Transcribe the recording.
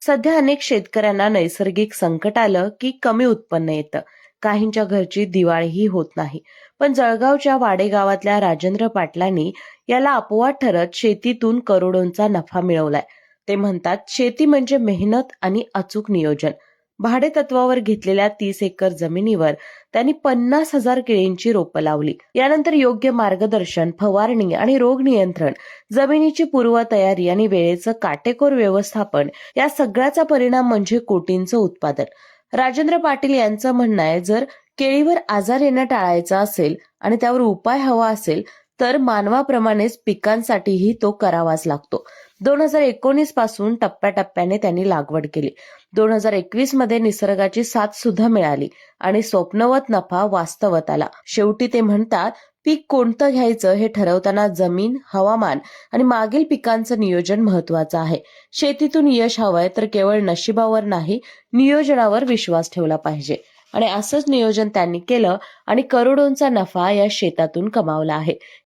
सध्या अनेक शेतकऱ्यांना नैसर्गिक संकट आलं की कमी उत्पन्न येतं. काहींच्या घरची दिवाळीही होत नाही. पण जळगावच्या वाडे गावातल्या राजेंद्र पाटलांनी याला अपवाद ठरत शेतीतून करोडोंचा नफा मिळवलाय. ते म्हणतात, शेती म्हणजे मेहनत आणि अचूक नियोजन. भाडे तत्वावर घेतलेल्या 30 एकर जमिनीवर त्यांनी 50,000 केळींची रोपं लावली. यानंतर योग्य मार्गदर्शन, फवारणी आणि रोग नियंत्रण, जमिनीची पूर्वतयारी आणि वेळेचं काटेकोर व्यवस्थापन या सगळ्याचा परिणाम म्हणजे कोटींचं उत्पादन. राजेंद्र पाटील यांचं म्हणणं आहे, जर केळीवर आजार येणं टाळायचा असेल आणि त्यावर उपाय हवा असेल तर मानवाप्रमाणेच पिकांसाठीही तो करावाच लागतो. 2019 पासून टप्प्याटप्प्याने त्यांनी लागवड केली. 2021 मध्ये निसर्गाची साथ सुद्धा मिळाली आणि स्वप्नवत नफा वास्तवात आला. शेवटी ते म्हणतात, पीक कोणतं घ्यायचं हे ठरवताना जमीन, हवामान आणि मागील पिकांचं नियोजन महत्वाचं आहे. शेतीतून यश हवंय तर केवळ नशिबावर नाही, नियोजनावर विश्वास ठेवला पाहिजे. आणि असंच नियोजन त्यांनी केलं आणि करोडोंचा नफा या शेतातून कमावला आहे.